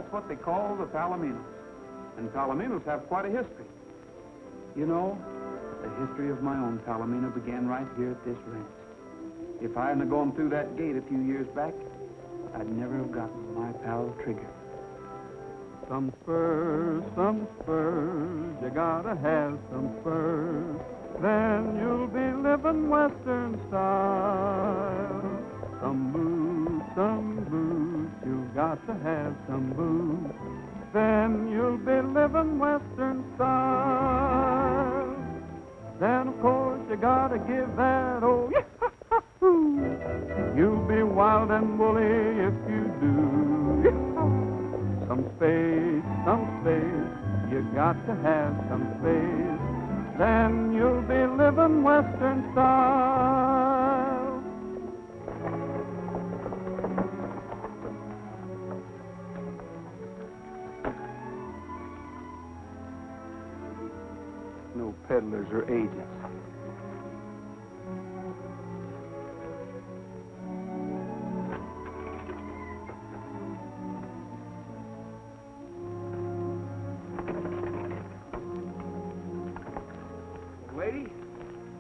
That's what they call the Palominos. And Palominos have quite a history. You know, the history of my own Palomino began right here at this ranch. If I hadn't gone through that gate a few years back, I'd never have gotten my pal Trigger. Some spurs, you gotta have some spurs. Then you'll be living Western style. Some boots, you got to have some boots. Then you'll be living Western style. Then, of course, you gotta give that old yahoo. You'll be wild and woolly if you do. Some space, you got to have some space. Then you'll be living Western style. No peddlers or agents. Lady,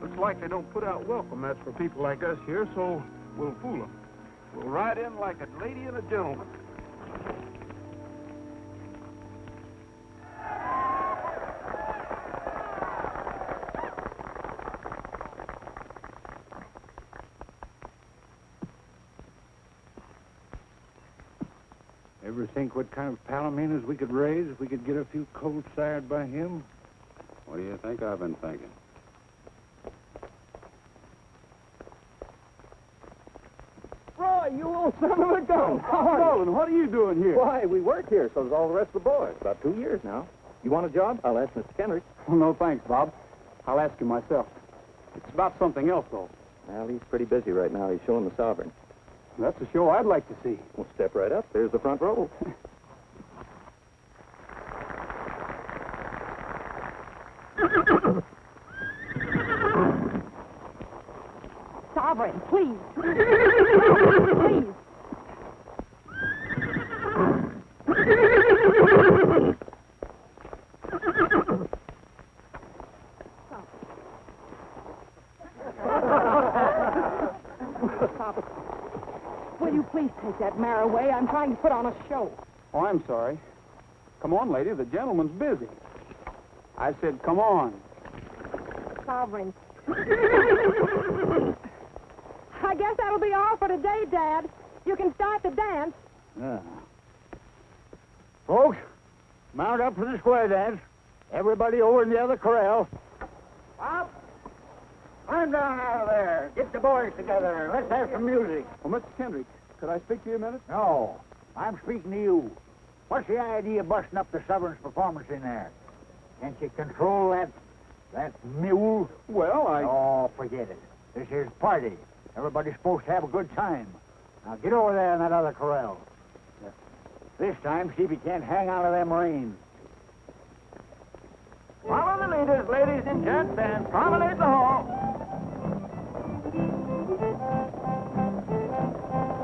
looks like they don't put out welcome mats for people like us here, so we'll fool them. We'll ride in like a lady and a gentleman. Ever think what kind of palominos we could raise if we could get a few colts sired by him? What do you think I've been thinking? Roy, you old son of a gun. Nolan, what are you doing here? Why, we work here, so does all the rest of the boys. About 2 years now. You want a job? I'll ask Mr. Kendrick. Well, no, thanks, Bob. I'll ask him myself. It's about something else, though. Well, he's pretty busy right now. He's showing the Sovereign. That's a show I'd like to see. Well, step right up. There's the front row. Sovereign, please. Please. Will you please take that mare away? I'm trying to put on a show. Oh, I'm sorry. Come on, lady. The gentleman's busy. I said, come on. Sovereign. I guess that'll be all for today, Dad. You can start the dance. Yeah. Folks, mount up for the square dance. Everybody over in the other corral. Up! Climb down out of there. Get the boys together. Let's have some music. Well, Mr. Kendrick, could I speak to you a minute? No, I'm speaking to you. What's the idea of busting up the Sovereign's performance in there? Can't you control that mule? Well, Oh, forget it. This here's a party. Everybody's supposed to have a good time. Now get over there in that other corral. This time, see if you can't hang out of them reins. Follow the leaders, ladies and gents, and promenade the hall.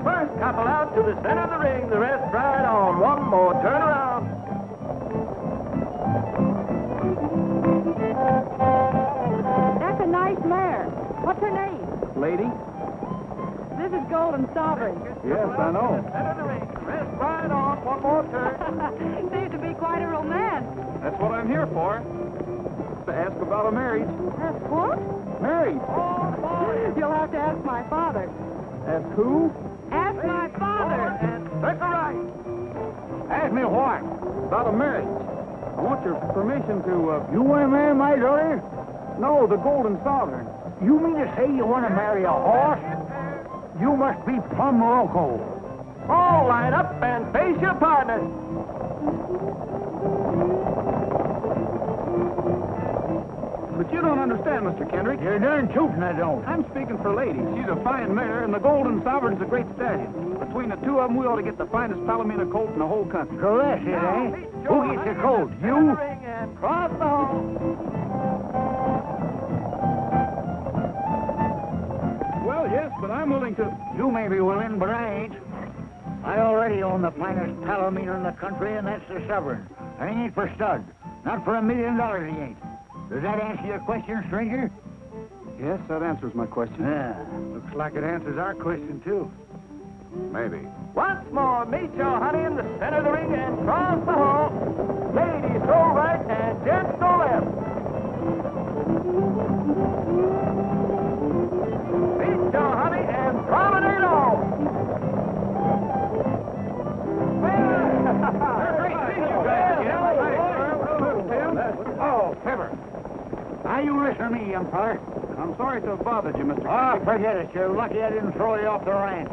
First couple out to the center of the ring, the rest right on. One more turn around. That's a nice mare. What's her name? lady? This is Golden Sovereign. Yes, I know. Center of the ring, the rest right on. One more turn. Seems to be quite a romance. That's what I'm here for. To ask about a marriage. That's what? Marriage? Oh, boy. You'll have to ask my father. Ask who? Ask my father. And circle right. Ask me what? About a marriage. I want your permission to, You want to marry my daughter? No, the Golden Sovereign. You mean to say you want to marry a horse? You must be plumb loco. All line up and face your partner. But you don't understand, Mr. Kendrick. You're darn tootin' I don't. I'm speaking for ladies. She's a fine mare, and the Golden Sovereign's a great stallion. Between the two of them, we ought to get the finest Palomino colt in the whole country. So that's it, eh? Who gets the colt? You? And cross the hall. Well, yes, but I'm willing to... You may be willing, but I ain't. I already own the finest palomino in the country, and that's the Sovereign. And he ain't for stud. Not for $1 million he ain't. Does that answer your question, stranger? Yes, that answers my question. Yeah. Looks like it answers our question, too. Maybe. Once more, meet your honey in the center of the ring and cross the hall. Ladies go right and gents go left. Meet your honey and promenade on. Oh, Pepper. Now you listen to me, young feller. I'm sorry to have bothered you, Mr. Ah, forget it. You're lucky I didn't throw you off the ranch.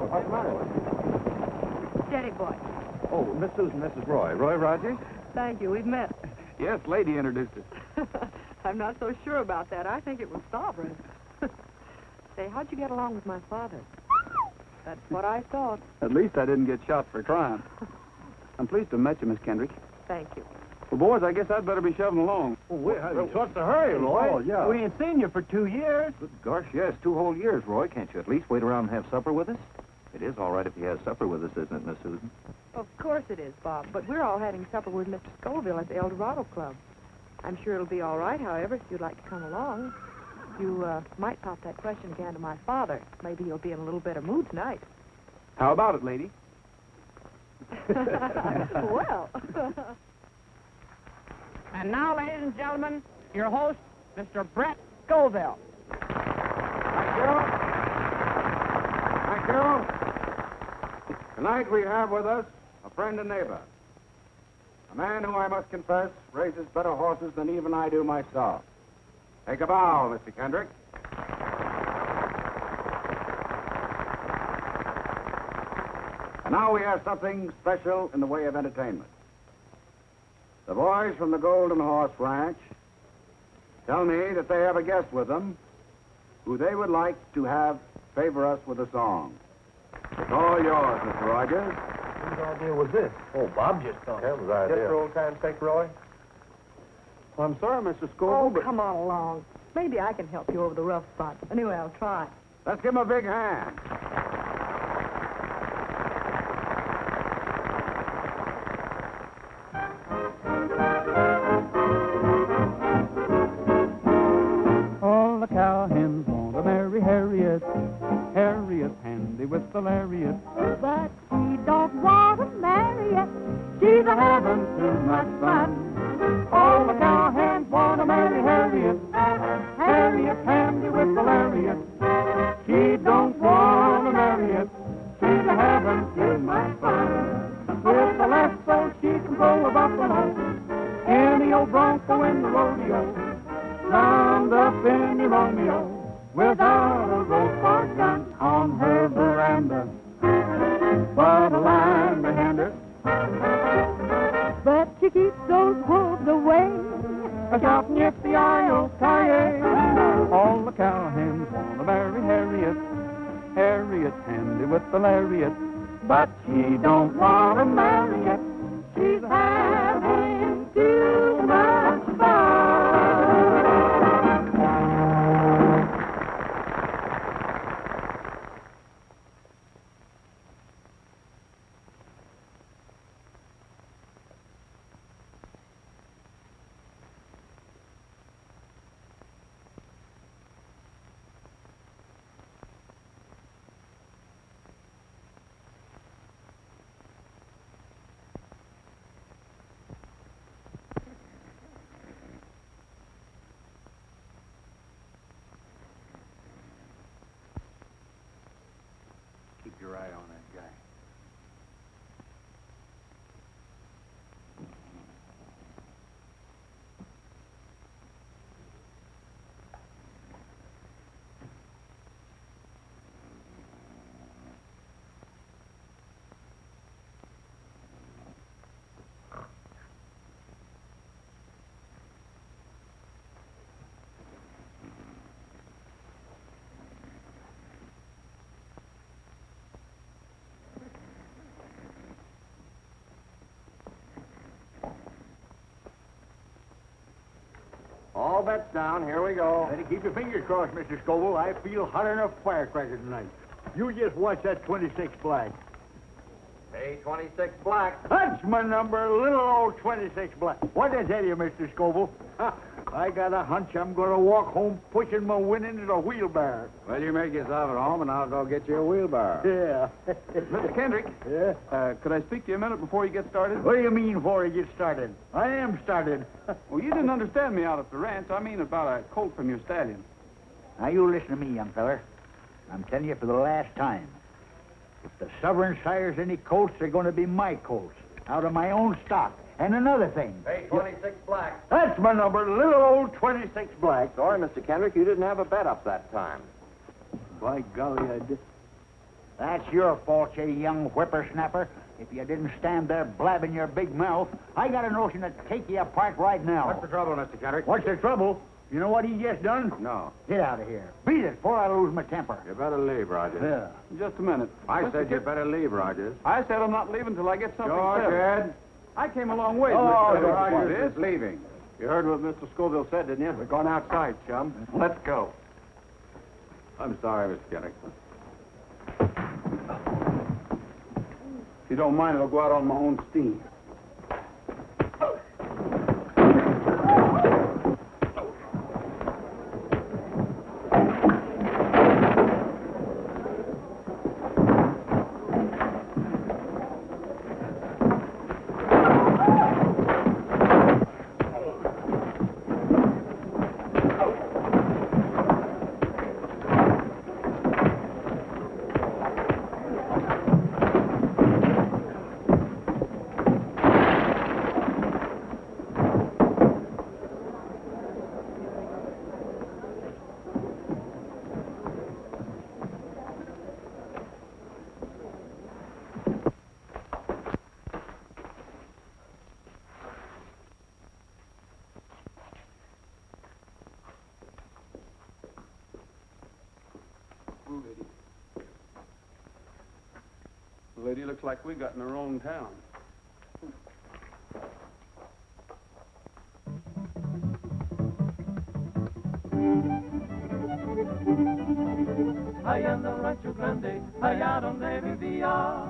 What's the matter with you? Steady, boy. Oh, Miss Susan, this is Roy. Roy Rogers? Thank you. We've met. Yes, lady introduced us. I'm not so sure about that. I think it was sovereign. Say, how'd you get along with my father? That's what I thought. At least I didn't get shot for crime. I'm pleased to have met you, Miss Kendrick. Thank you. Well, boys, I guess I'd better be shoving along. What's the hurry, Roy? Oh, yeah. We ain't seen you for 2 years. Good gosh, yes, 2 whole years, Roy. Can't you at least wait around and have supper with us? It is all right if he has supper with us, isn't it, Miss Susan? Of course it is, Bob. But we're all having supper with Mr. Skoville at the El Dorado Club. I'm sure it'll be all right, however, if you'd like to come along. You might pop that question again to my father. Maybe he'll be in a little better mood tonight. How about it, lady? Well. And now, ladies and gentlemen, your host, Mr. Brett Skoville. Thank you. Tonight we have with us a friend and neighbor. A man who, I must confess, raises better horses than even I do myself. Take a bow, Mr. Kendrick. And now we have something special in the way of entertainment. The boys from the Golden Horse Ranch tell me that they have a guest with them who they would like to have favor us with a song. It's all yours, Mr. Rogers. Whose idea was this? Oh, Bob just thought. Just for old time's sake, Roy. Well, I'm sorry, Mr. Oh, Skoville, but... come on along. Maybe I can help you over the rough spot. Anyway, I'll try. Let's give him a big hand. All the cowhands want to marry Harriet. Harriet handy with the lariat. But she don't want to marry it. She's a having too much fun. All the cowhands want to marry Harriet. Harriet handy with the lariat. She don't want to marry it. She's a having too much fun. With the lasso she can throw a buffalo. Any old bronco in the rodeo. Round up in the Romeo. Without a rope or gun on her veranda. But a line behind her. But she keeps those wolves away. Shouting yippee-yi-yo-ki-yay. All the cowhands want to marry Harriet. Harriet handy with the lariat. But she don't want to marry it. She's having too much fun. Keep your eye on that guy. All bets down. Here we go. Better keep your fingers crossed, Mr. Skoville. I feel hotter than a firecracker tonight. You just watch that 26 black. Hey, 26 black. That's my number, little old 26 black. What did I tell you, Mr. Skoville? I got a hunch I'm going to walk home pushing my winning in a wheelbarrow. Well, you make yourself at home, and I'll go get you a wheelbarrow. Yeah. Mr. Kendrick, Yeah? could I speak to you a minute before you get started? What do you mean before he gets started? I am started. Well, you didn't understand me out at the ranch. I mean about a colt from your stallion. Now, you listen to me, young feller. I'm telling you for the last time. If the Sovereign sires any colts, they're going to be my colts, out of my own stock. And another thing. Hey, 26 black. That's my number, little old 26 black. Sorry, Mr. Kendrick, you didn't have a bet up that time. By golly, I did. That's your fault, you young whippersnapper. If you didn't stand there blabbing your big mouth, I got a notion to take you apart right now. What's the trouble, Mr. Kendrick? What's the trouble? You know what he just done? No. Get out of here. Beat it before I lose my temper. You better leave, Rogers. Yeah. Just a minute. I said you better leave, Rogers. I said I'm not leaving till I get something George, settled. Ed. I came a long way. Oh, Mr. Rogers is leaving. You heard what Mr. Skoville said, didn't you? We're going outside, chum. Let's go. I'm sorry, Mr. Kendrick. If you don't mind, I'll go out on my own steam. The lady looks like we got in the wrong town. Allá en el rancho grande, allá donde vivía.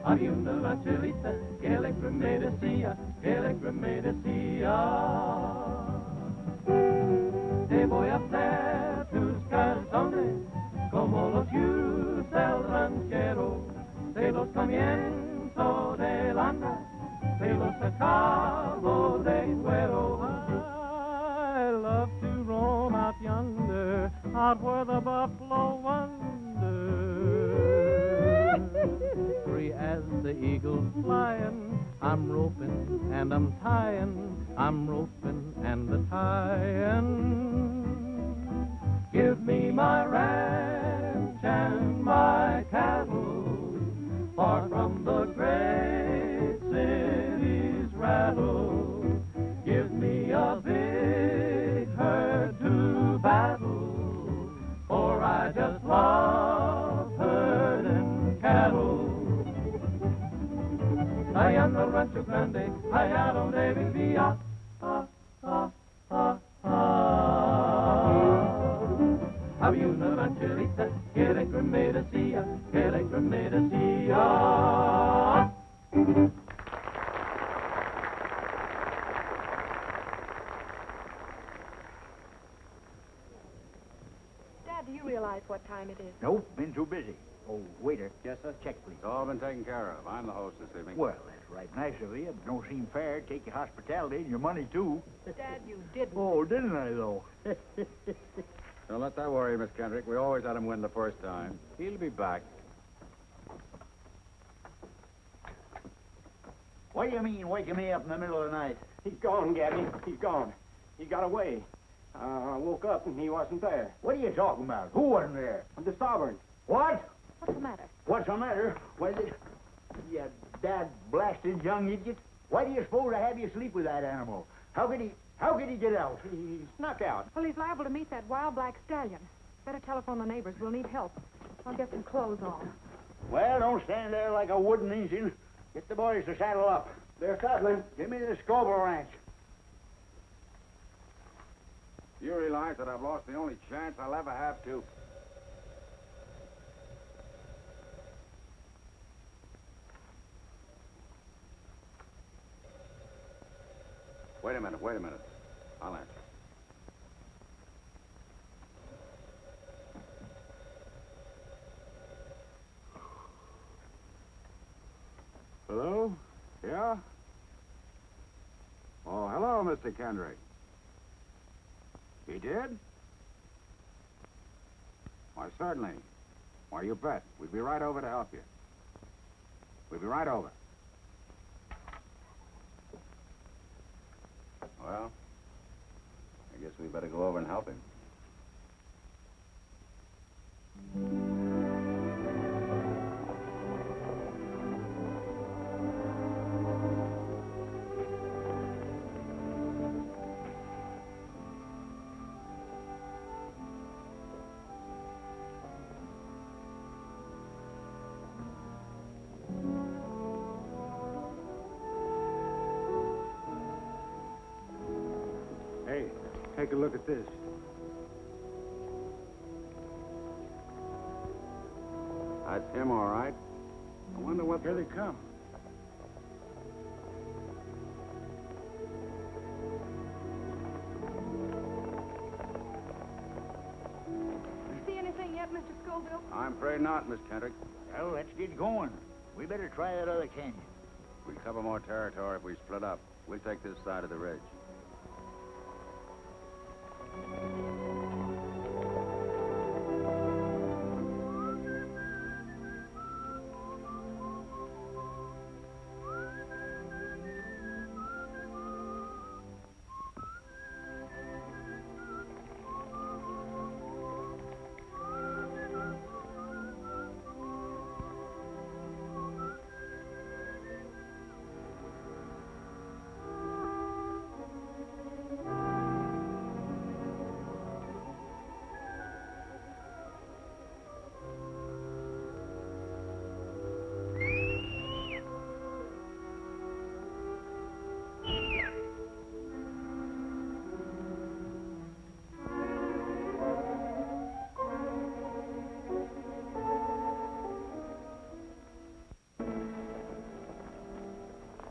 Había una rancherita que alegre me decía, te voy a hacer tus calzones como los usa el ranchero, de los comienzo de lana, de los acabo de cuero. I love to roam out yonder, out where the buffalo wander. Free as the eagle flying, I'm roping and I'm tying, I'm roping and a tying. Give me my ranch and my cattle, far from the great city's rattle. Give me a big herd to battle, for I just love herding cattle. Allá en el rancho grande, allá donde vivía. Había una rancherita que alegre me decía, Dad, do you realize what time it is? Nope, been too busy. Oh, waiter. Yes, sir? Check, please. It's all been taken care of. I'm the host this evening. Well, that's right nice of you. But don't seem fair. Take your hospitality and your money, too. Dad, you didn't. Oh, didn't I, though? Don't let that worry you, Miss Kendrick. We always had him win the first time. He'll be back. What do you mean, waking me up in the middle of the night? He's gone, Gabby. He's gone. He got away. I woke up and he wasn't there. What are you talking about? Who wasn't there? The Sovereign. What? What's the matter? What's the matter? What is it? You dad-blasted young idiot. Why do you suppose I have you sleep with that animal? How could he get out? He snuck out. Well, he's liable to meet that wild black stallion. Better telephone the neighbors. We'll need help. I'll get some clothes on. Well, don't stand there like a wooden engine. Get the boys to saddle up. They're saddling. Give me the Skoville ranch. you realize that I've lost the only chance I'll ever have to... Wait a minute. I'll answer. Hello? Yeah? Oh, hello, Mr. Kendrick. He did? Why, certainly. Why, you bet. We'll be right over to help you. We'll be right over. Well, I guess we better go over and help him. Hey, take a look at this. That's him, all right. I wonder what... Here they come. See anything yet, Mr. Skoville? I'm afraid not, Miss Kendrick. Well, let's get going. We better try that other canyon. We cover more territory if we split up. We'll take this side of the ridge.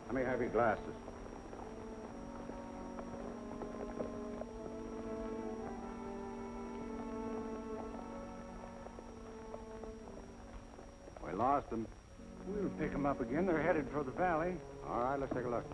Let me have your glasses. We lost them. We'll pick them up again. They're headed for the valley. All right, let's take a look.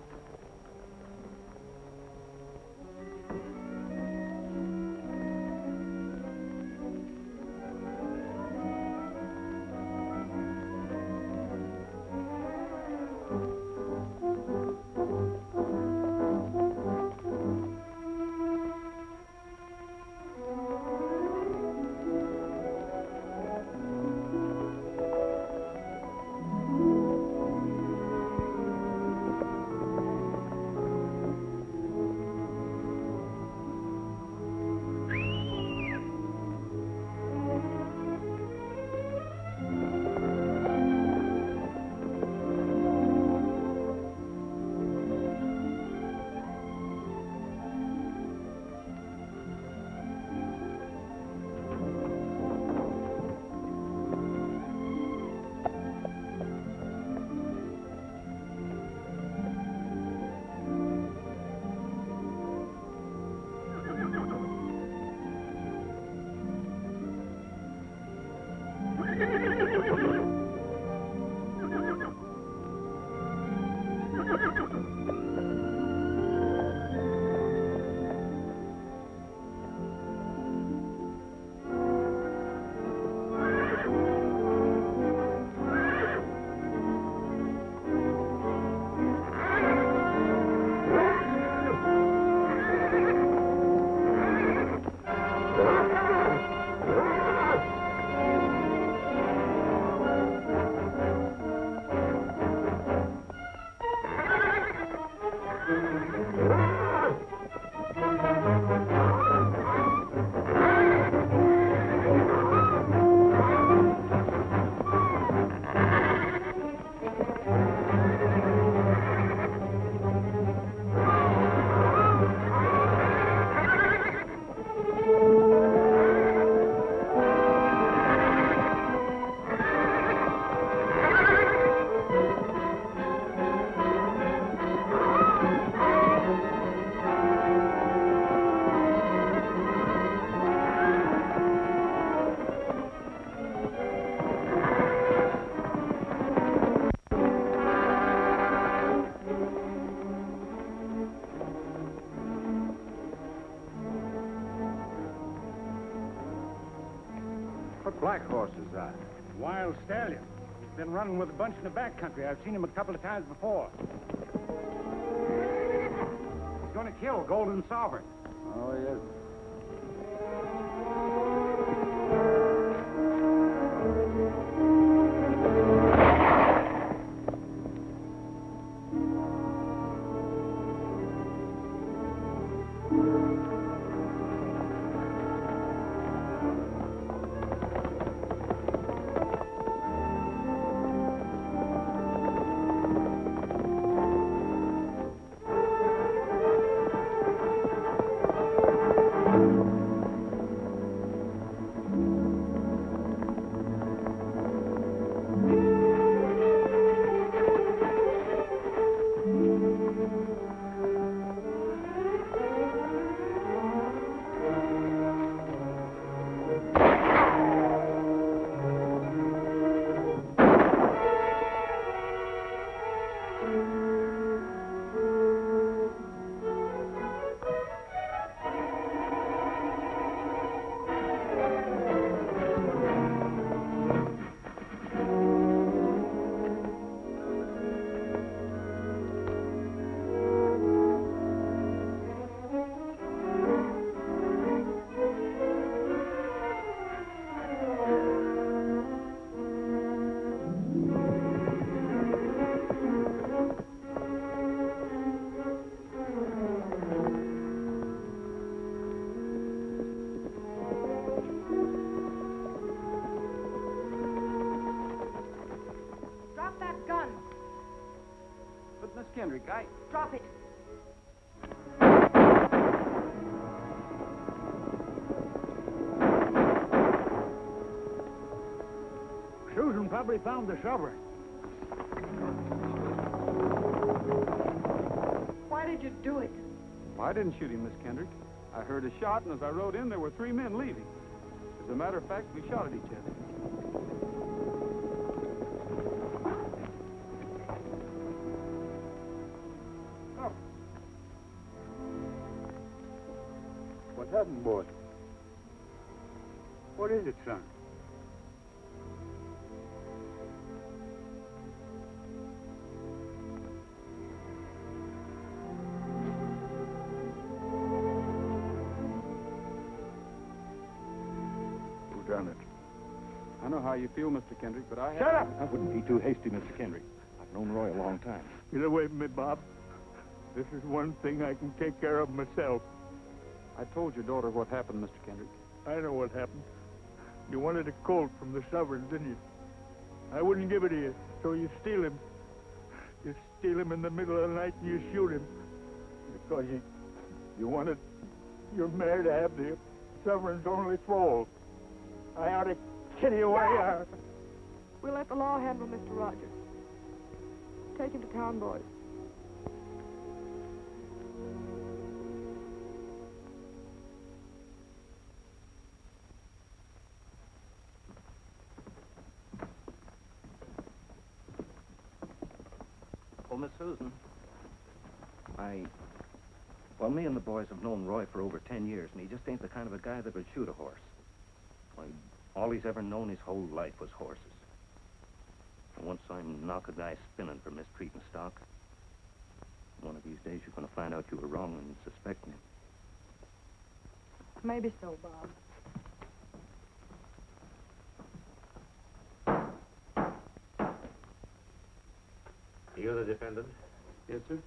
black horse's eye? Wild stallion. He's been running with a bunch in the back country. I've seen him a couple of times before. He's going to kill Golden Sovereign. Oh, yes. Miss Kendrick, Drop it. Susan probably found the sovereign. Why did you do it? Well, I didn't shoot him, Miss Kendrick. I heard a shot, and as I rode in, there were 3 men leaving. As a matter of fact, we shot at each other. What's happened, boy? What is it, son? Who done it? I know how you feel, Mr. Kendrick, but I... Shut up! I wouldn't be too hasty, Mr. Kendrick. I've known Roy a long time. Get away from me, Bob. This is one thing I can take care of myself. I told your daughter what happened, Mr. Kendrick. I know what happened. You wanted a colt from the sovereign, didn't you? I wouldn't give it to you, so you steal him. You steal him in the middle of the night and you shoot him. Because you wanted your mare to have the sovereign's only foal. I ought to kill you away. We'll let the law handle Mr. Rogers. Take him to town, boys. Oh, Miss Susan. Well, me and the boys have known Roy for over 10 years, and he just ain't the kind of a guy that would shoot a horse. Why, all he's ever known his whole life was horses. And once I knock a guy spinning for mistreating stock, one of these days you're going to find out you were wrong and suspect me. Maybe so, Bob. You the defendant? Yes, sir.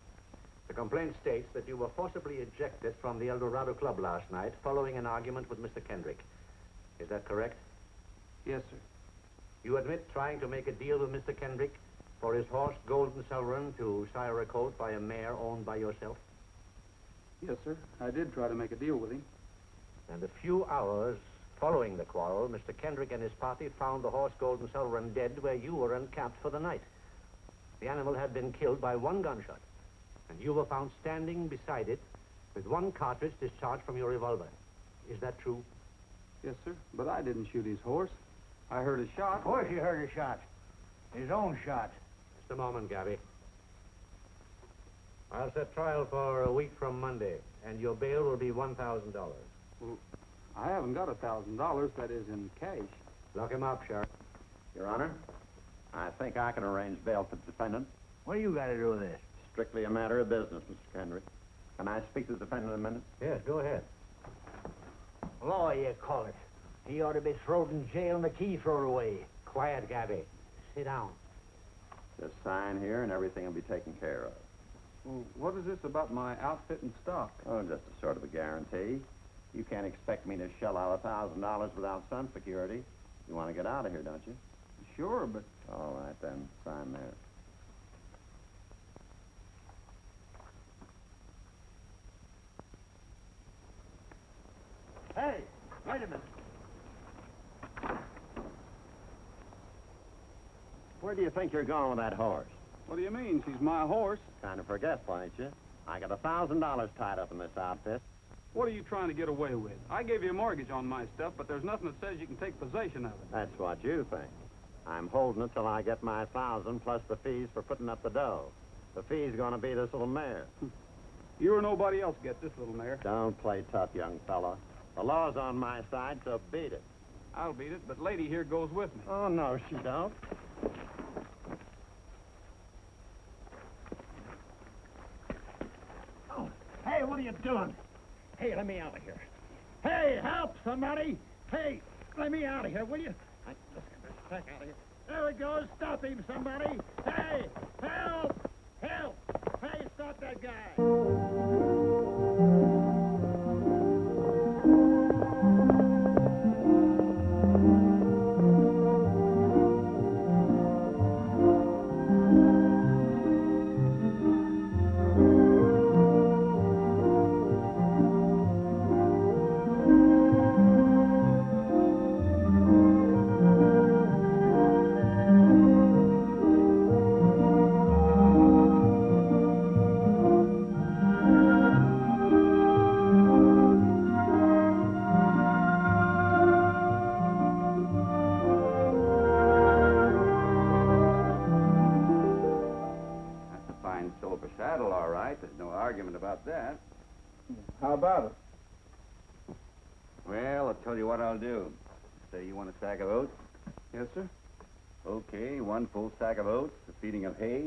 The complaint states that you were forcibly ejected from the El Dorado Club last night following an argument with Mr. Kendrick. Is that correct? Yes, sir. You admit trying to make a deal with Mr. Kendrick for his horse, Golden Sovereign, to sire a colt by a mare owned by yourself? Yes, sir. I did try to make a deal with him. And a few hours following the quarrel, Mr. Kendrick and his party found the horse, Golden Sovereign, dead where you were encamped for the night. The animal had been killed by 1 gunshot, and you were found standing beside it with 1 cartridge discharged from your revolver. Is that true? Yes, sir. But I didn't shoot his horse. I heard a shot. Of course you heard a shot. His own shot. Just a moment, Gabby. I'll set trial for a week from Monday, and your bail will be $1,000. Well, I haven't got $1,000, that is, in cash. Lock him up, Sheriff. Your Honor, I think I can arrange bail for the defendant. What do you got to do with this? Strictly a matter of business, Mr. Kendrick. Can I speak to the defendant a minute? Yes, go ahead. Law, you call it. He ought to be thrown in jail and the key thrown away. Quiet, Gabby. Sit down. Just sign here and everything will be taken care of. Well, what is this about my outfit and stock? Oh, just a sort of a guarantee. You can't expect me to shell out $1,000 without some security. You want to get out of here, don't you? Sure, but... All right, then. Sign there. Hey, wait a minute. Where do you think you're going with that horse? What do you mean? She's my horse. Kind of forgetful, ain't you? I got $1,000 tied up in this outfit. What are you trying to get away with? I gave you a mortgage on my stuff, but there's nothing that says you can take possession of it. That's what you think. I'm holding it till I get my 1,000 plus the fees for putting up the dough. The fee's gonna be this little mare. You or nobody else get this little mare. Don't play tough, young fella. The law's on my side, so beat it. I'll beat it, but lady here goes with me. Oh, no, she don't. Oh, hey, what are you doing? Hey, let me out of here. Hey, help, somebody. Hey, let me out of here, will you? Let's get this sack out of here. There it goes. Stop him, somebody. Hey, help! Help! Hey, stop that guy. Saddle, all right. There's no argument about that. How about it? Well, I'll tell you what I'll do. Say you want a sack of oats? Yes, sir. Okay, 1 full sack of oats, a feeding of hay,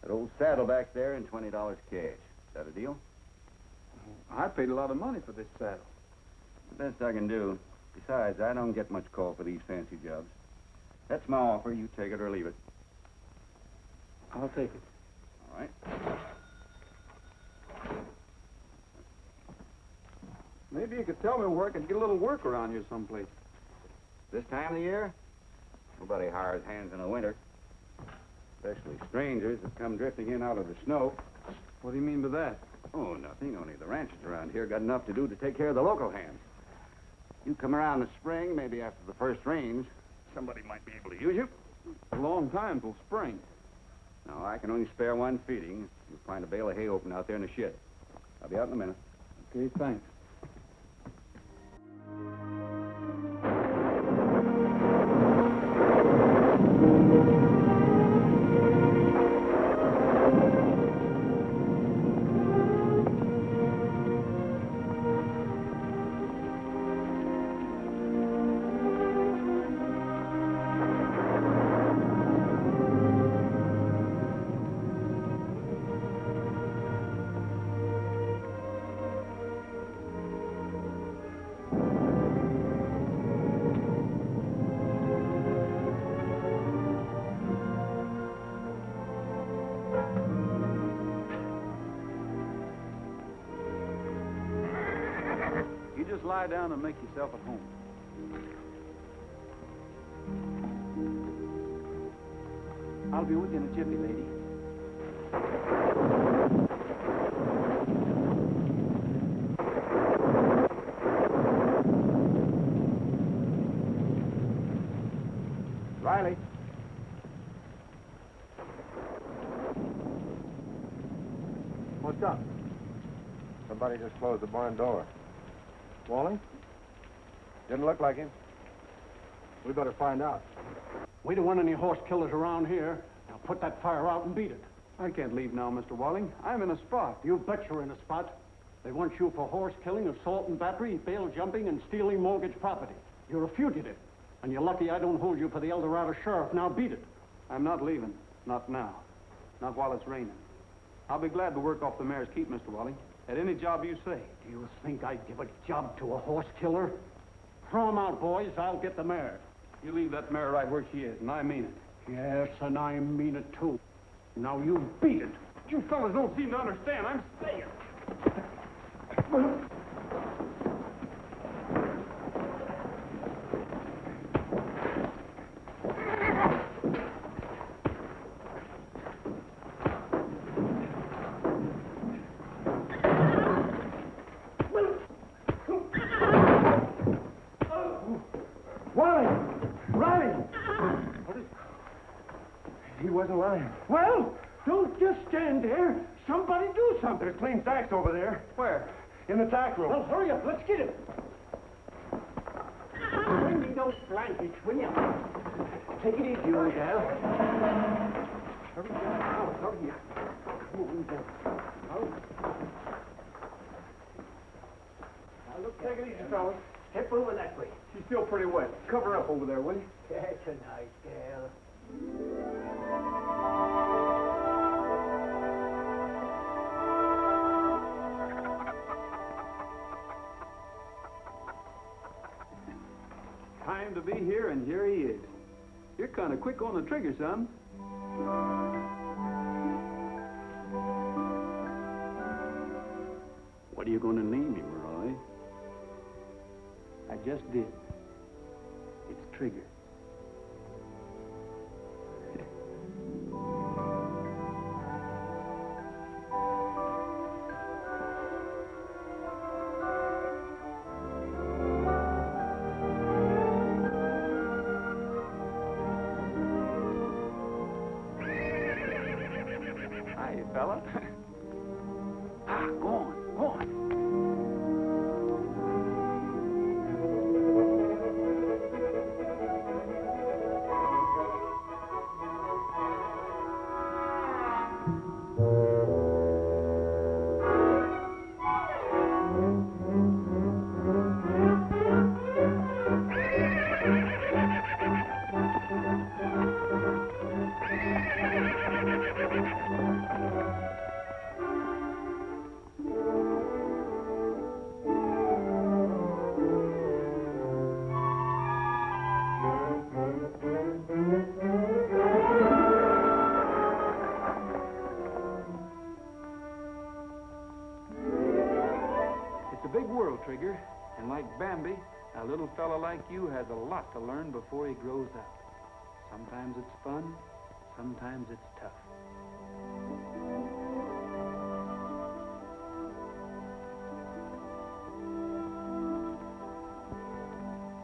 that old saddle back there, and $20 cash. Is that a deal? I paid a lot of money for this saddle. The best I can do. Besides, I don't get much call for these fancy jobs. That's my offer. You take it or leave it. I'll take it. All right. Maybe you could tell me where I could get a little work around here someplace. This time of the year, nobody hires hands in the winter. Especially strangers that come drifting in out of the snow. What do you mean by that? Oh, nothing. Only the ranchers around here got enough to do to take care of the local hands. You come around in the spring, maybe after the first rains, somebody might be able to use you. A long time till spring. No, I can only spare 1 feeding. You'll find a bale of hay open out there in the shed. I'll be out in a minute. Okay, thanks. You just lie down and make yourself at home. I'll be with you in a jiffy, lady. Riley. What's up? Somebody just closed the barn door. Wally? Didn't look like him. We better find out. We don't want any horse killers around here. Now put that fire out and beat it. I can't leave now, Mr. Walling. I'm in a spot. You bet you're in a spot. They want you for horse killing, assault and battery, bail jumping, and stealing mortgage property. You're a fugitive. And you're lucky I don't hold you for the El Dorado sheriff. Now beat it. I'm not leaving. Not now. Not while it's raining. I'll be glad to work off the mayor's keep, Mr. Wally. At any job you say. Do you think I'd give a job to a horse killer? Throw him out, boys. I'll get the mare. You leave that mare right where she is, and I mean it. Yes, and I mean it, too. Now you beat it. You fellas don't seem to understand. I'm staying. He wasn't lying. Well, don't just stand there. Somebody do something. There's clean sacks over there. Where? In the tack room. Well, hurry up. Let's get him. Bring me those blankets, will you? Take it easy, old gal. Hurry up. Hurry up. Come on, down. Now, look, take it easy, fellas. Step over that way. She's still pretty wet. Cover her up over there, will you? That's a nice gal. Time to be here, and here he is. You're kind of quick on the trigger, son. What are you going to name him, Roy? I just did. It's Trigger. Hi, fella. Go on, go on. Trigger, and like Bambi, a little fella like you has a lot to learn before he grows up. Sometimes it's fun, sometimes it's tough.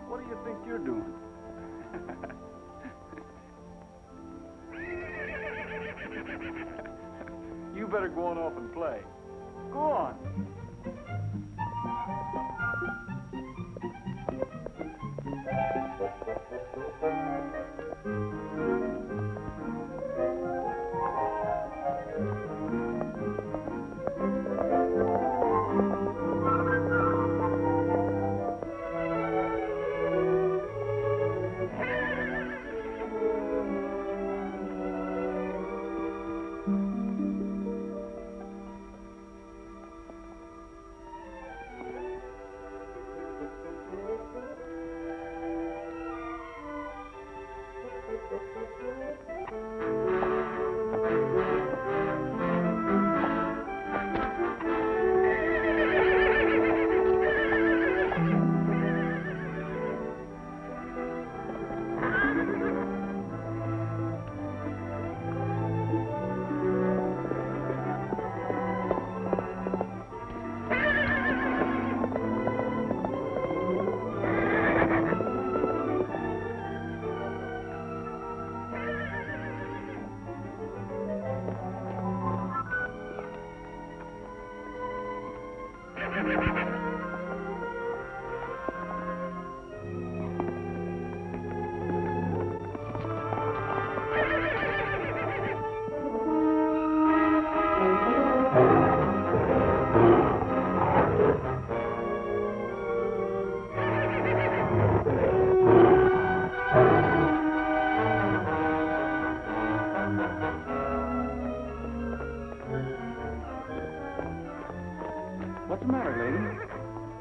What do you think you're doing? You better go on off and play. Go on.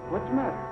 What's the matter?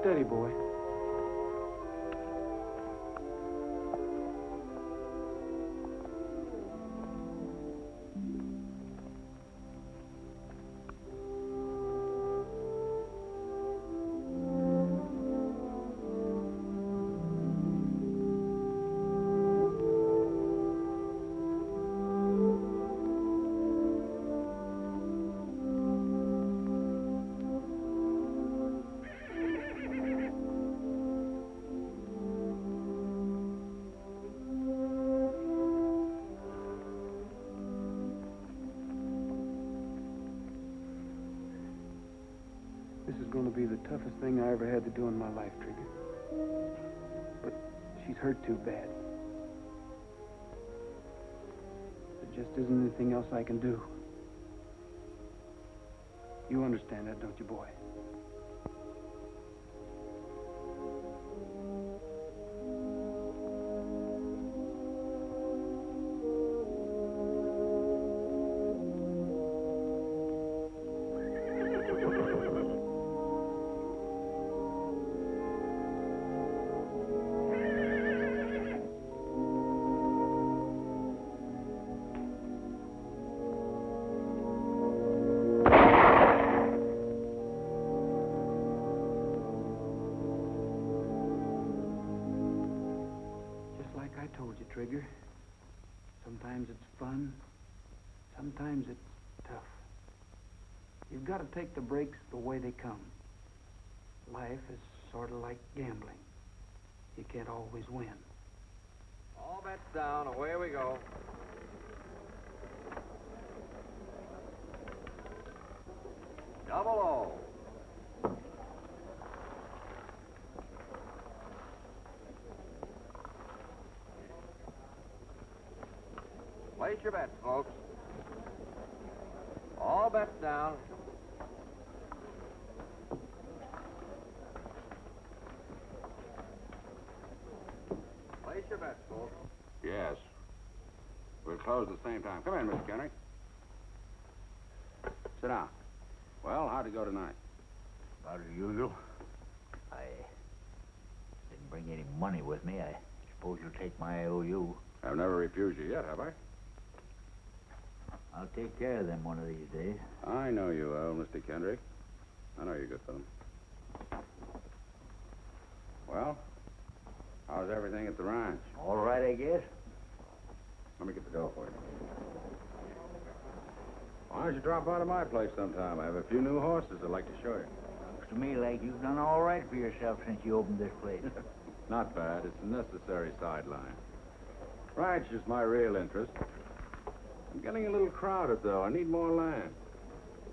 Steady, boy. This is going to be the toughest thing I ever had to do in my life, Trigger. But she's hurt too bad. There just isn't anything else I can do. You understand that, don't you, boy? I told you, Trigger. Sometimes it's fun. Sometimes it's tough. You've got to take the breaks the way they come. Life is sort of like gambling. You can't always win. All bets down. Away we go. Double O. Place your bets, folks. All bets down. Place your bets, folks. Yes. We'll close at the same time. Come in, Mr. Kenrick. Sit down. Well, how'd it go tonight? About as usual. I didn't bring any money with me. I suppose you'll take my IOU. I've never refused you yet, have I? I'll take care of them one of these days. I know you will, Mr. Kendrick. I know you're good for them. Well, how's everything at the ranch? All right, I guess. Let me get the dough for you. Why don't you drop by to my place sometime? I have a few new horses I'd like to show you. Looks to me like you've done all right for yourself since you opened this place. Not bad. It's a necessary sideline. Ranch is my real interest. I'm getting a little crowded, though. I need more land.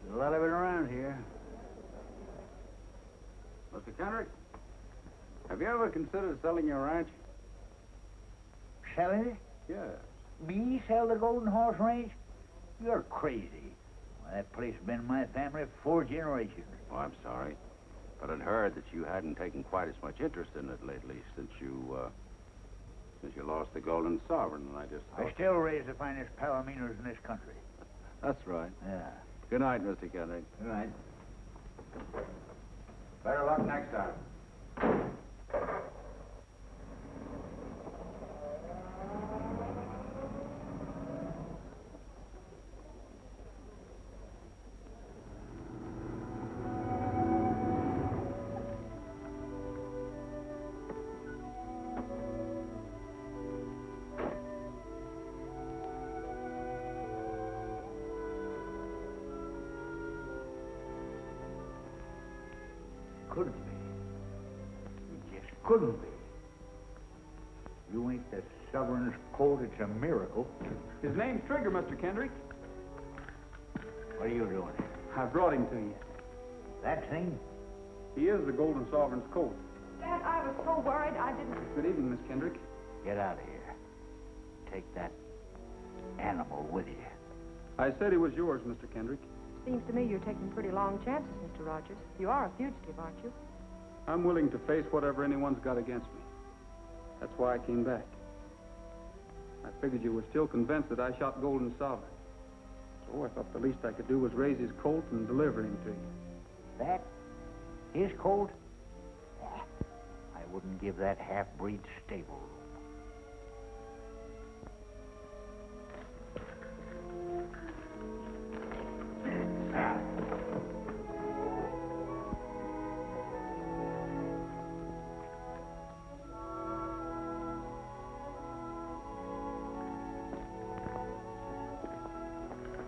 There's a lot of it around here. Mr. Kendrick, have you ever considered selling your ranch? Selling it? Yes. Me sell the Golden Horse Range? You're crazy. That place has been in my family for 4 generations. Oh, I'm sorry. But I'd heard that you hadn't taken quite as much interest in it lately since you lost the Golden Sovereign, and I just thought... I still raise the finest palominos in this country. That's right. Yeah. Good night, Mr. Kendrick. Good night. Better luck next time. Couldn't be. You just couldn't be. You ain't the Sovereign's colt. It's a miracle. His name's Trigger, Mr. Kendrick. What are you doing? I brought him to you. That thing? He is the Golden Sovereign's colt. Dad, I was so worried I didn't... Good evening, Miss Kendrick. Get out of here. Take that animal with you. I said he was yours, Mr. Kendrick. Seems to me you're taking pretty long chances, Mr. Rogers. You are a fugitive, aren't you? I'm willing to face whatever anyone's got against me. That's why I came back. I figured you were still convinced that I shot Golden Sovereign. So I thought the least I could do was raise his colt and deliver him to you. That? His colt? I wouldn't give that half-breed stable room.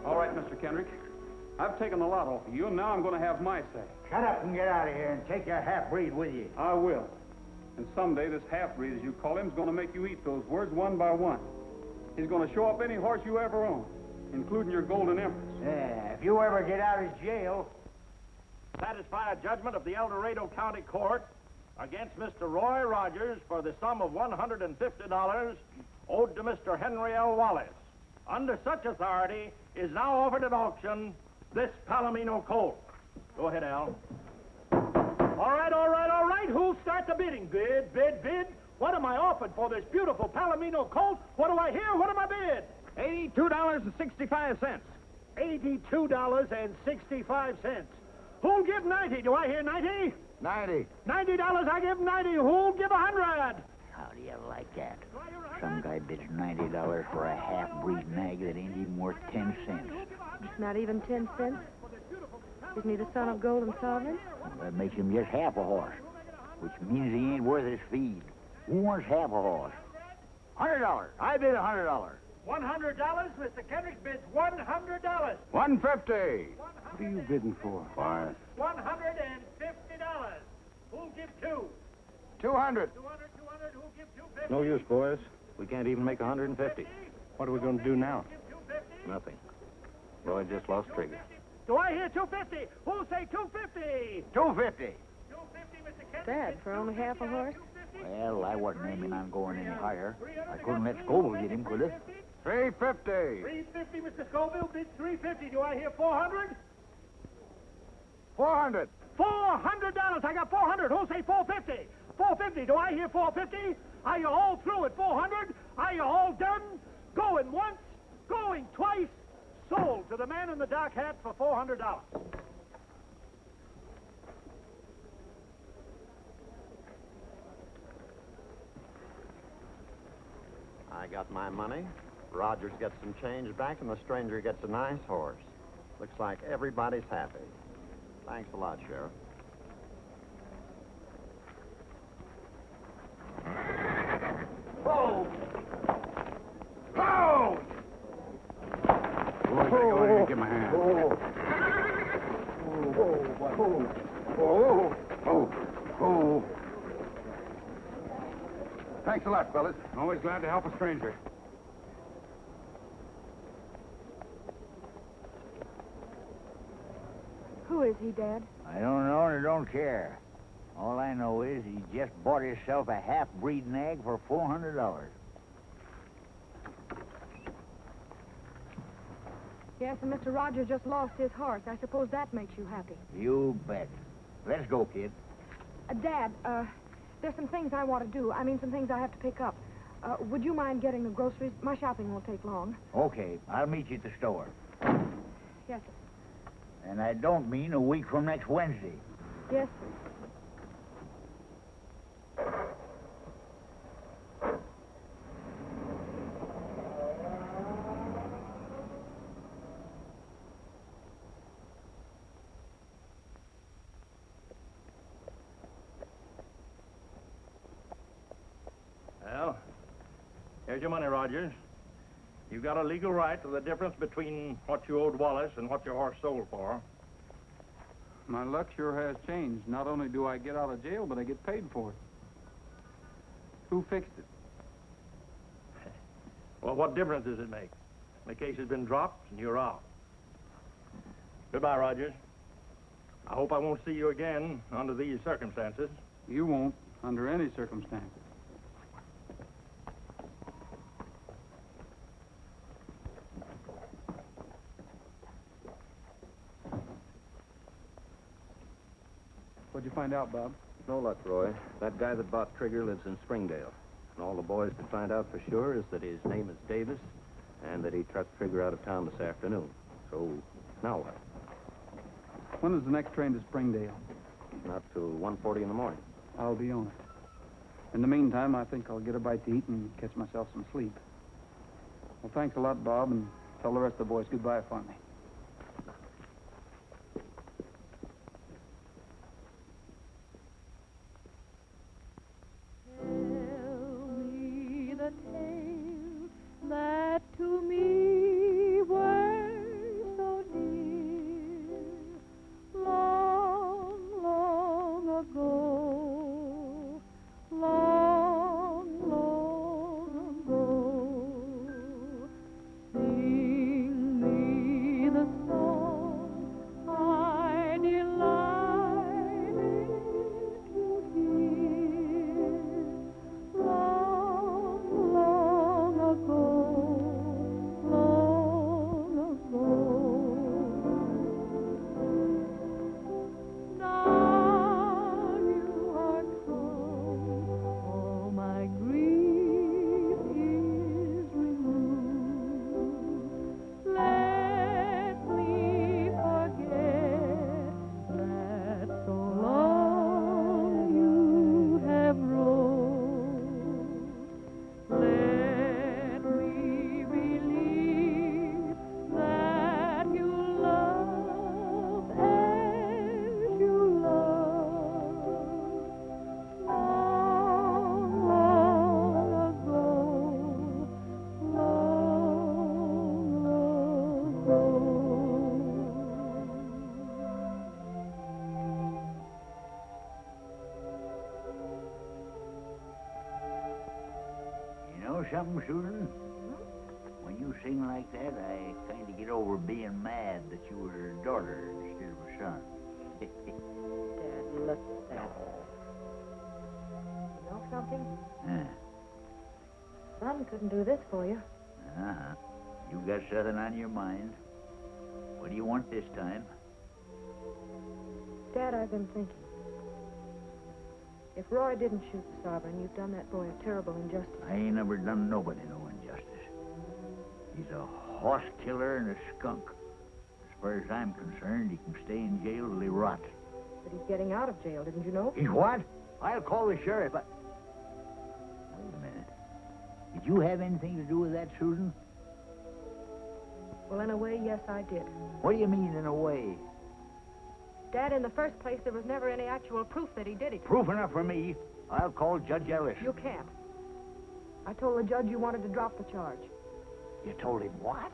All right, Mr. Kendrick. I've taken a lot off of you, and now I'm going to have my say. Shut up and get out of here and take your half-breed with you. I will. And someday this half-breed, as you call him, is going to make you eat those words one by one. He's going to show up any horse you ever own, including your Golden Empress. Yeah, if you ever get out of jail... Satisfy a judgment of the El Dorado County Court against Mr. Roy Rogers for the sum of $150 owed to Mr. Henry L. Wallace. Under such authority is now offered at auction this Palomino colt. Go ahead, Al. All right. Who'll start the bidding? Bid. What am I offered for this beautiful Palomino colt? What do I hear? What am I bid? $82.65. $82.65. Who'll give 90? Do I hear 90? 90. $90, I give 90. Who'll give 100? How do you like that? Some guy bids $90 for a half-breed nag that ain't even worth 10 cents. Not even 10 cents? Isn't he the son of Golden Sovereign? That makes him just half a horse, which means he ain't worth his feed. Who wants half a horse? $100. I bid $100. $100? Mr. Kendrick bids $100. 150. What are you bidding for? Why? $150. Who'll give 2? 200. 200. Who'll give 250? No use, boys. We can't even make 150. What are we going to do now? Nothing. Roy just lost Trigger. Do I hear 250? Who'll say 250? 250. 250, Mr. Kendrick. Dad, for only half a horse? Well, I wasn't aiming on going any higher. I couldn't let Skoville get him, could I? 350. 350, Mr. Skoville bids 350. Do I hear 400? 400. $400. I got 400. Who'll say 450? 450. Do I hear 450? Are you all through at 400? Are you all done? Going once, going twice. Sold to the man in the dark hat for $400. I got my money. Rogers gets some change back, and the stranger gets a nice horse. Looks like everybody's happy. Thanks a lot, Sheriff. Whoa! Oh! Boys, go in here and give him a hand. Oh. Thanks a lot, fellas. Always glad to help a stranger. Who is he, Dad? I don't know and I don't care. All I know is he just bought himself a half-breed nag for $400. Yes, and Mr. Rogers just lost his horse. I suppose that makes you happy. You bet. Let's go, kid. Dad, there's some things I want to do. I mean, some things I have to pick up. Would you mind getting the groceries? My shopping won't take long. Okay, I'll meet you at the store. Yes, sir. And I don't mean a week from next Wednesday. Yes, sir. Well, here's your money, Rogers. You've got a legal right to the difference between what you owed Wallace and what your horse sold for. My luck sure has changed. Not only do I get out of jail, but I get paid for it. Who fixed it? Well, what difference does it make? The case has been dropped, and you're out. Goodbye, Rogers. I hope I won't see you again under these circumstances. You won't, under any circumstances. What'd you find out, Bob? No luck, Roy. That guy that bought Trigger lives in Springdale. And all the boys could find out for sure is that his name is Davis and that he trucked Trigger out of town this afternoon. So, now what? When is the next train to Springdale? Not till 1:40 in the morning. I'll be on it. In the meantime, I think I'll get a bite to eat and catch myself some sleep. Well, thanks a lot, Bob, and tell the rest of the boys goodbye for me. That to me were so dear, long, long ago, long, long ago. Sing me the song I delighted to hear, long, long ago. Something, Susan? When you sing like that, I kind of get over being mad that you were a daughter instead of a son. Dad, look at that. You know something? Son couldn't do this for you. Uh-huh. You got something on your mind. What do you want this time? Dad, I've been thinking. If Roy didn't shoot the Sovereign, you've done that boy a terrible injustice. I ain't never done nobody no injustice. He's a horse killer and a skunk. As far as I'm concerned, he can stay in jail till he rots. But he's getting out of jail, didn't you know? He's what? I'll call the sheriff. Wait a minute. Did you have anything to do with that, Susan? Well, in a way, yes, I did. What do you mean, in a way? Dad, in the first place, there was never any actual proof that he did it. Proof enough for me. I'll call Judge Ellis. You can't. I told the judge you wanted to drop the charge. You told him what?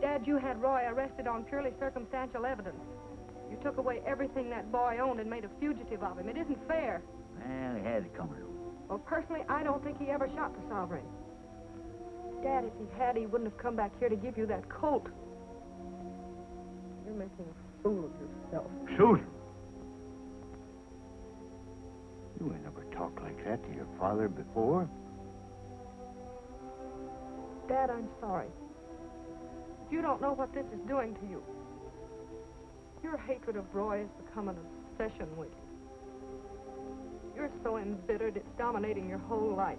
Dad, you had Roy arrested on purely circumstantial evidence. You took away everything that boy owned and made a fugitive of him. It isn't fair. Well, he had it coming. Well, personally, I don't think he ever shot the Sovereign. Dad, if he had, he wouldn't have come back here to give you that colt. You're making a fool of yourself. Susan! You ain't never talked like that to your father before. Dad, I'm sorry. You don't know what this is doing to you. Your hatred of Roy has become an obsession with you. You're so embittered, it's dominating your whole life.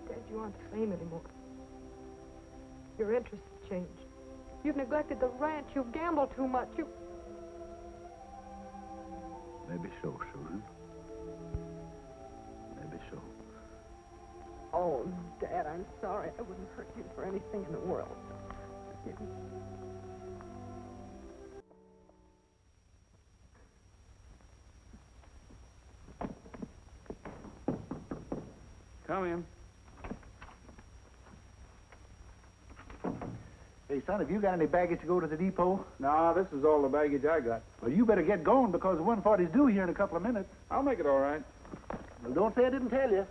Dad, you aren't the same anymore. Your interests have changed. You've neglected the ranch. You've gambled too much. Maybe so, Susan. Maybe so. Oh, Dad, I'm sorry. I wouldn't hurt you for anything in the world. Forgive me. Come in. Hey, son, have you got any baggage to go to the depot? No, this is all the baggage I got. Well, you better get going because 140's due here in a couple of minutes. I'll make it all right. Well, don't say I didn't tell you.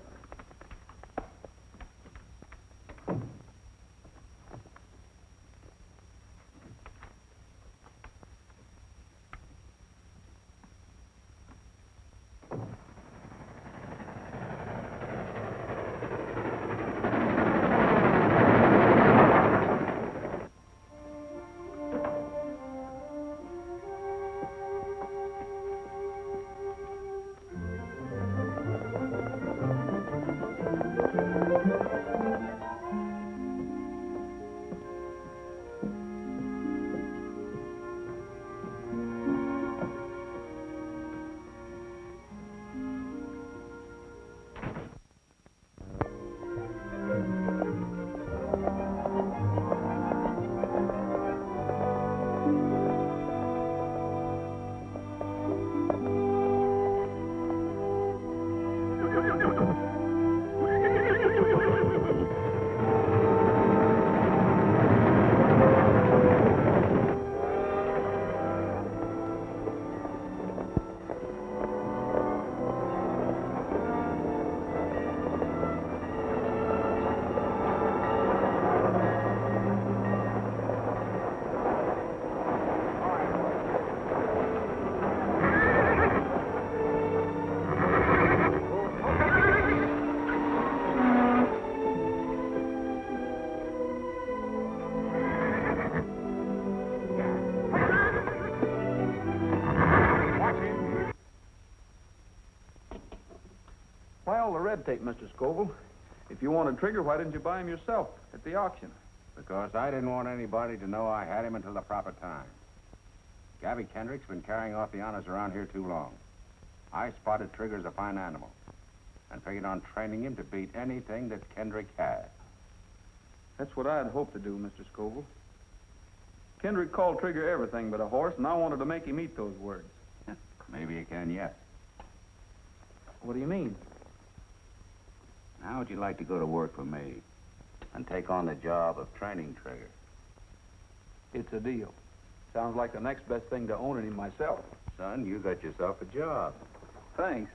Why all the red tape, Mr. Skoville? If you wanted Trigger, why didn't you buy him yourself at the auction? Because I didn't want anybody to know I had him until the proper time. Gabby Kendrick's been carrying off the honors around here too long. I spotted Trigger as a fine animal and figured on training him to beat anything that Kendrick had. That's what I had hoped to do, Mr. Skoville. Kendrick called Trigger everything but a horse, and I wanted to make him eat those words. Maybe you can yet. What do you mean? How would you like to go to work for me and take on the job of training Trigger? It's a deal. Sounds like the next best thing to owning him myself. Son, you got yourself a job. Thanks.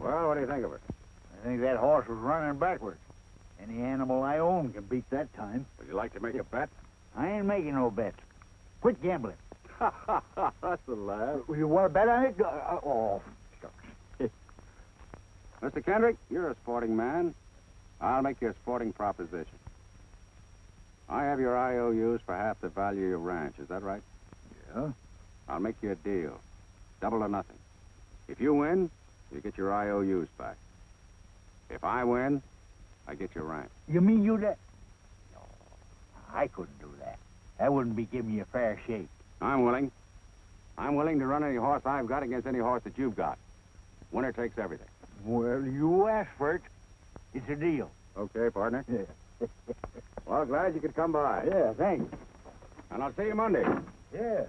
Well, what do you think of her? I think that horse was running backwards. Any animal I own can beat that time. Would you like to make a bet? I ain't making no bets. Quit gambling. That's a laugh. You want to bet on it? Oh, shucks. Mr. Kendrick, you're a sporting man. I'll make you a sporting proposition. I have your IOUs for half the value of your ranch. Is that right? Yeah. I'll make you a deal. Double or nothing. If you win, you get your IOUs back. If I win, I get your ranch. You mean you let... No, I couldn't do that. That wouldn't be giving you a fair shake. I'm willing. I'm willing to run any horse I've got against any horse that you've got. Winner takes everything. Well, you asked for it. It's a deal. Okay, partner. Yeah. Well, glad you could come by. Yeah, thanks. And I'll see you Monday. Yeah.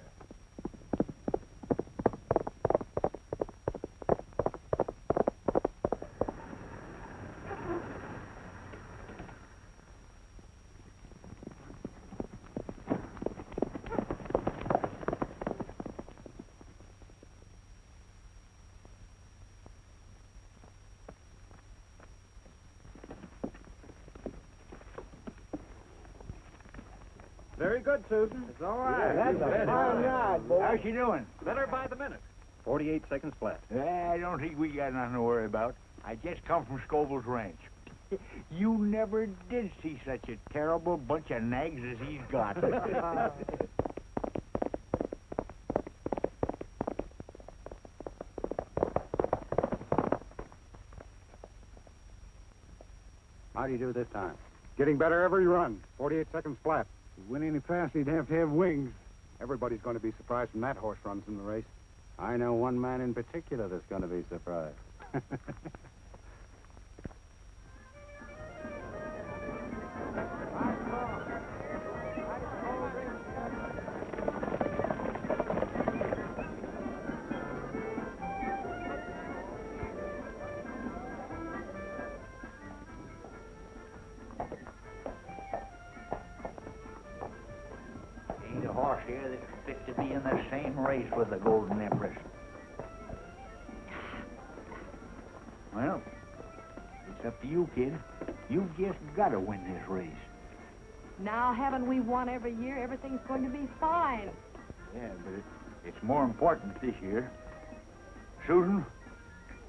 Very good, Susan. It's all right. That's a fine ride, boy. How's she doing? Better by the minute. 48 seconds flat. I don't think we got nothing to worry about. I just come from Skoville's ranch. You never did see such a terrible bunch of nags as he's got. How do you do this time? Getting better every run. 48 seconds flat. To win any fast, he'd have to have wings. Everybody's going to be surprised when that horse runs in the race. I know one man in particular that's going to be surprised. Ain't a horse here that's fit to be in the same race with the Golden Empress. Well, it's up to you, kid. You've just got to win this race. Now, haven't we won every year? Everything's going to be fine. Yeah, but it's more important this year. Susan,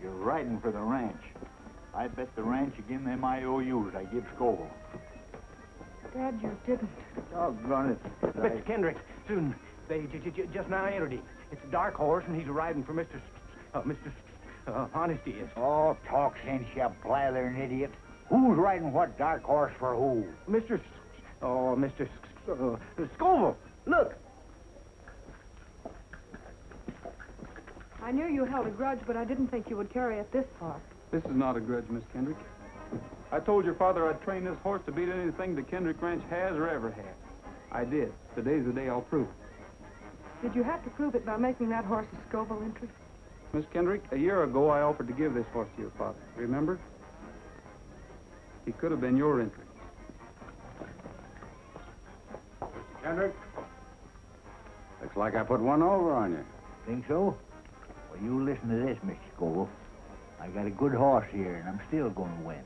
you're riding for the ranch. I bet the ranch again them IOUs I give Skoville. Dad, you didn't. Doggone it. Mr. Kendrick, Susan, they just now entered him. It's a dark horse, and he's riding for Mr. Honesty is. Oh, talk sense, you blathering idiot. Who's riding what dark horse for who? Mr. Skoville. Look. I knew you held a grudge, but I didn't think you would carry it this far. This is not a grudge, Miss Kendrick. I told your father I'd train this horse to beat anything the Kendrick Ranch has or ever had. I did. Today's the day I'll prove it. Did you have to prove it by making that horse a Skoville entry? Miss Kendrick, a year ago I offered to give this horse to your father. Remember? He could have been your entry. Kendrick, looks like I put one over on you. Think so? Well, you listen to this, Mr. Skoville. I got a good horse here, and I'm still going to win.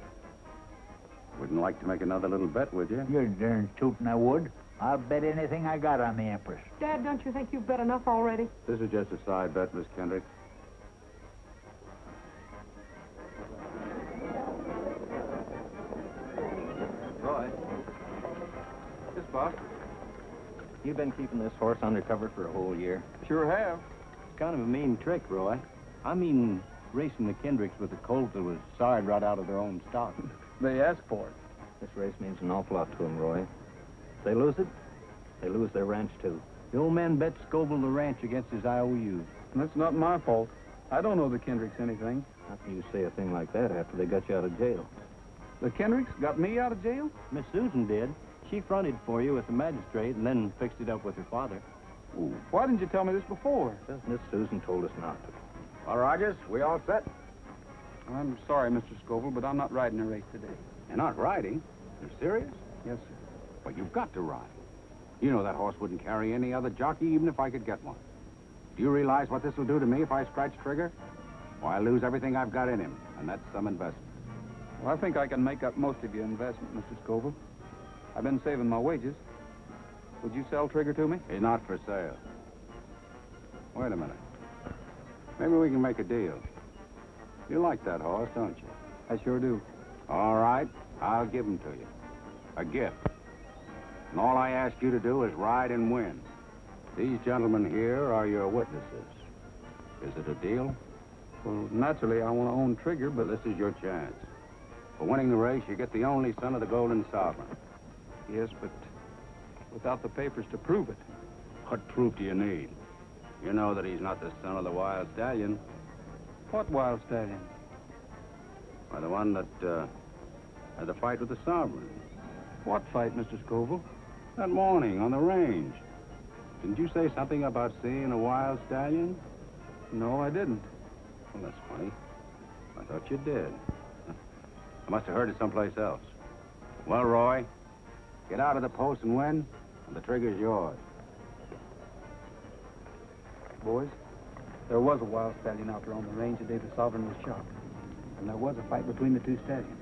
Wouldn't like to make another little bet, would you? You're darn tootin' I would. I'll bet anything I got on the Empress. Dad, don't you think you've bet enough already? This is just a side bet, Miss Kendrick. Roy. Yes, boss. You've been keeping this horse undercover for a whole year. Sure have. It's kind of a mean trick, Roy. I mean, racing the Kendricks with a colt that was sawed right out of their own stock. They asked for it. This race means an awful lot to them, Roy. If they lose it, they lose their ranch, too. The old man bet Skoville the ranch against his IOUs. That's not my fault. I don't know the Kendricks anything. How can you say a thing like that after they got you out of jail? The Kendricks got me out of jail? Miss Susan did. She fronted for you with the magistrate and then fixed it up with her father. Ooh, why didn't you tell me this before? Miss Susan told us not to. Well, Rogers, we all set? I'm sorry, Mr. Skoville, but I'm not riding a race today. You're not riding? You're serious? Yes, sir. Well, you've got to ride. You know that horse wouldn't carry any other jockey, even if I could get one. Do you realize what this will do to me if I scratch trigger? Why, I lose everything I've got in him, and that's some investment. Well, I think I can make up most of your investment, Mr. Skoville. I've been saving my wages. Would you sell Trigger to me? He's not for sale. Wait a minute. Maybe we can make a deal. You like that horse, don't you? I sure do. All right, I'll give him to you. A gift. And all I ask you to do is ride and win. These gentlemen here are your witnesses. Is it a deal? Well, naturally, I want to own Trigger, but this is your chance. For winning the race, you get the only son of the Golden Sovereign. Yes, but without the papers to prove it. What proof do you need? You know that he's not the son of the Wild Stallion. What Wild Stallion? Why, the one that had the fight with the Sovereign. What fight, Mr. Skoville? That morning on the range. Didn't you say something about seeing a Wild Stallion? No, I didn't. Well, that's funny. I thought you did. I must have heard it someplace else. Well, Roy, get out of the post and win, and the Trigger's yours. Boys, there was a Wild Stallion out there on the range the day the Sovereign was shot. And there was a fight between the two stallions.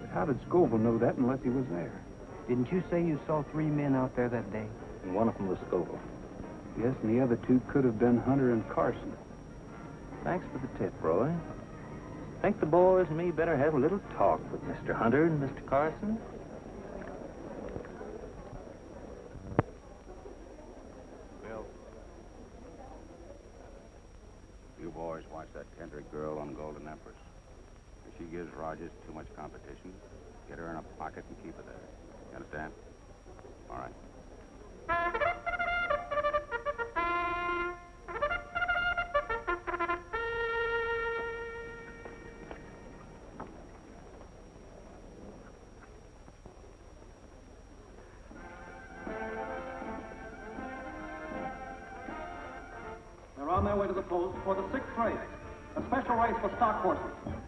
But how did Skoville know that unless he was there? Didn't you say you saw 3 men out there that day? And one of them was Skoville. Yes, and the other 2 could have been Hunter and Carson. Thanks for the tip, Roy. Think the boys and me better have a little talk with Mr. Hunter and Mr. Carson? Bill. You boys watch that Kendrick girl on Golden Empress. If she gives Rogers too much competition, get her in a pocket and keep her there. You understand? All right. They're on their way to the post for the 6th race. A special race for stock horses.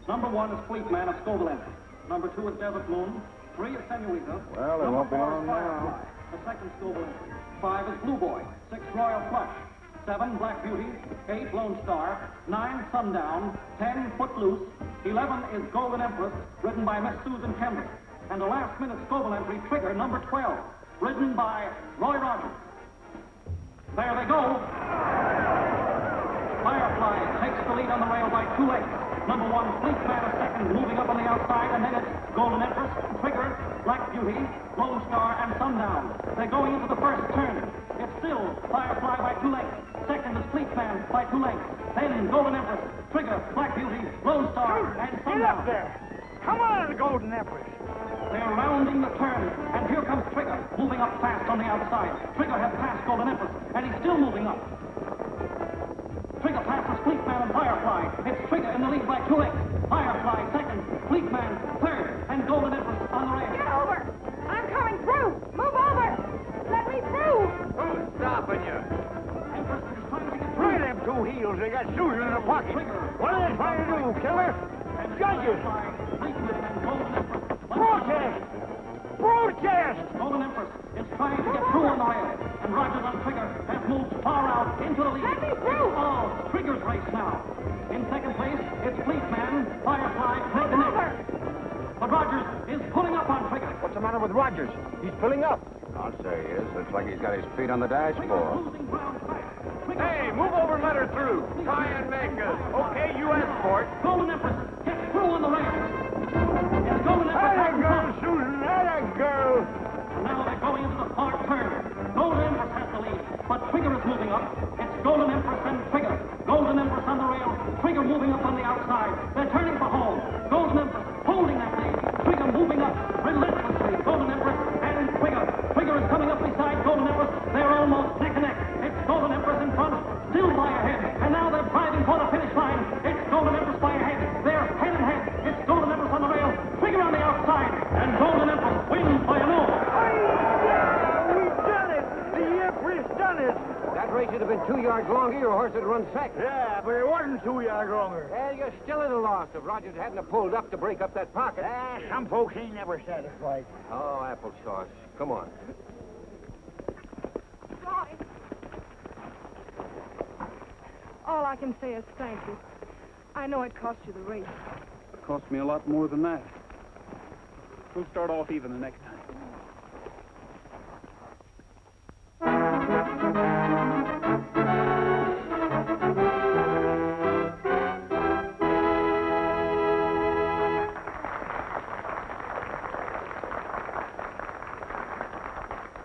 Number 1 is Fleetman of Skoville Entry. Number 2 is Desert Moon. 3 is Senorita. Well, it won't be long now. The 2nd Skoville Entry. 5 is Blue Boy. 6 Royal Flush. 7 Black Beauty. 8 Lone Star. 9 Sundown. 10 Footloose. 11 is Golden Empress, ridden by Miss Susan Kendrick. And the last-minute Skoville Entry, Trigger, number 12, ridden by Roy Rogers. There they go. Firefly takes the lead on the rail by 2 lengths. Number 1, Fleetman is second, moving up on the outside, and then it's Golden Empress, Trigger, Black Beauty, Lone Star, and Sundown. They're going into the first turn. It's still Firefly by 2 lengths. Second is Fleetman by 2 lengths. Then Golden Empress, Trigger, Black Beauty, Lone Star, and Sundown. Get up there! Come on, Golden Empress! They're rounding the turn, and here comes Trigger, moving up fast on the outside. Trigger has passed Golden Empress, and he's still moving up. Trigger passes Fleetman and Firefly. It's Trigger in the lead by 2 lengths. Firefly second, Fleetman third, and Golden Empress on the rail. Get over! I'm coming through! Move over! Let me through! Who's stopping you? Empress is trying to get through. Try them 2 heels. They got Susan in the pocket. What are they trying to do, killer? Judges! Fleetman and Golden Empress. Protest! Protest! Golden Empress is trying to get through on the rail, and Rogers on Trigger has moved far out into the lead. Let me through! It's all Trigger's race now. In second place, it's Fleetman, Firefly, take the next. But Rogers is pulling up on Trigger. What's the matter with Rogers? He's pulling up. I'll say he is. Looks like he's got his feet on the dashboard. Losing ground fast. Hey, move over and let her through. Try and make us. Okay, you asked for it. Golden Empress gets through on the rail. It's Golden Empress. Atta girl, Susan, atta girl. And now they're going into the far turn. Golden Empress has the lead, but Trigger is moving up. It's Golden Empress and Trigger. Golden Empress on the rail. Trigger moving up on the outside. They're turning for home. Golden Empress holding that lead. Trigger moving up relentlessly. Golden Empress and Trigger. Trigger is coming up beside Golden Empress. They're almost neck and neck. It's Golden Empress in front, still by a head. And now they're driving for the finish line. It's Golden Empress by a head. They're head and head. It's Golden Empress on the rail. Trigger on the outside. And Golden Empress wins by a move. We've done it. The Empress done it. That race would have been 2 yards longer, your horse would run second. Yeah, but it wasn't 2 yards longer. Well, you're still at a loss if Rogers hadn't have pulled up to break up that pocket. Some folks ain't never satisfied. Oh, applesauce. Come on. Roy. All I can say is thank you. I know it cost you the race. cost me a lot more than that. We'll start off even the next time.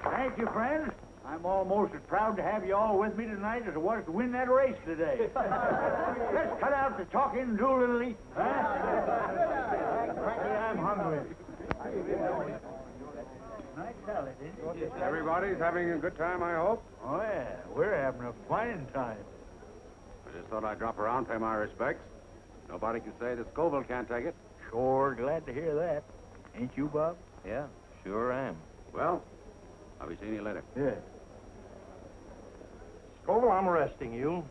Thank you, friends. I'm almost as proud to have you all with me tonight as I was to win that race today. Let's cut out the talking and do a little eating, huh? Frankly, I'm hungry. Nice salad, isn't it? Everybody's having a good time, I hope? Oh, yeah. We're having a fine time. I just thought I'd drop around, pay my respects. Nobody can say that Skoville can't take it. Sure glad to hear that. Ain't you, Bob? Yeah, sure am. Well, I'll be seeing you later. Yeah. Skoville, I'm arresting you.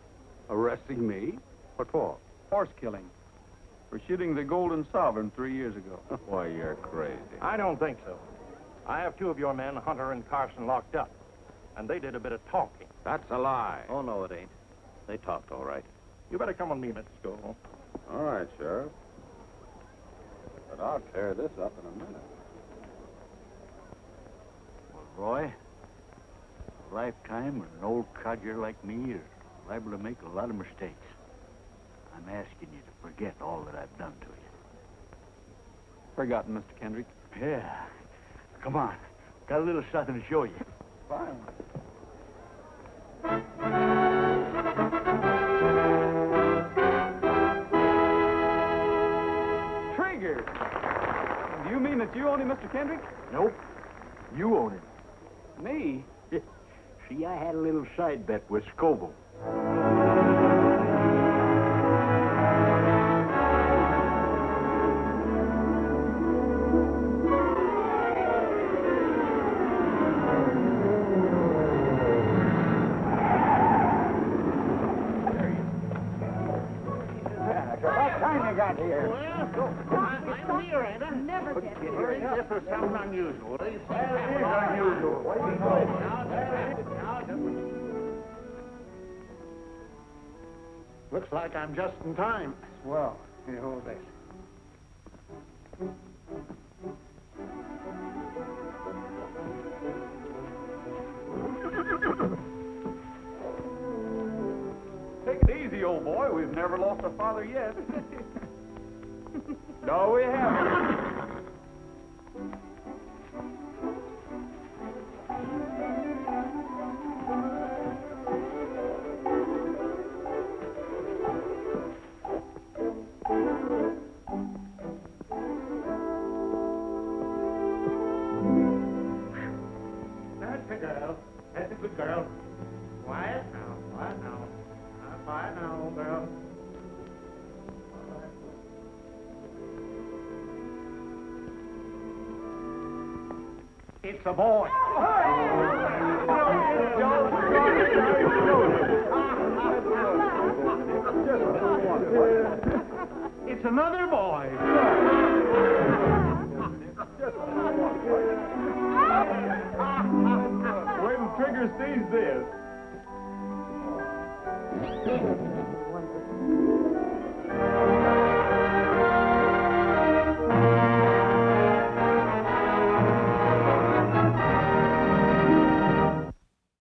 Arresting me? What for? Horse killing. For shooting the Golden Sovereign 3 years ago. Why, you're crazy. I don't think so. I have two of your men, Hunter and Carson, locked up. And they did a bit of talking. That's a lie. Oh, no, it ain't. They talked all right. You better come with me, Mr. Skoville. All right, Sheriff. But I'll tear this up in a minute. Well, Roy, a lifetime with an old codger like me is liable to make a lot of mistakes. I'm asking you to forget all that I've done to you. Forgotten, Mr. Kendrick. Yeah. Come on. Got a little something to show you. Fine. Trigger! Do you mean that you own him, Mr. Kendrick? Nope. You own it. Me? See, I had a little side bet with Skoville. Got here. Well, I'm here, ain't I? Never get here. This is something unusual. It is unusual. Looks like I'm just in time. Well, here, hold this. Take it easy, old boy. We've never lost a father yet. No, we haven't. That's a girl. That's a good girl. Quiet now. Quiet now. Quiet now, old girl. It's a boy. It's another boy. Wait till Trigger sees this.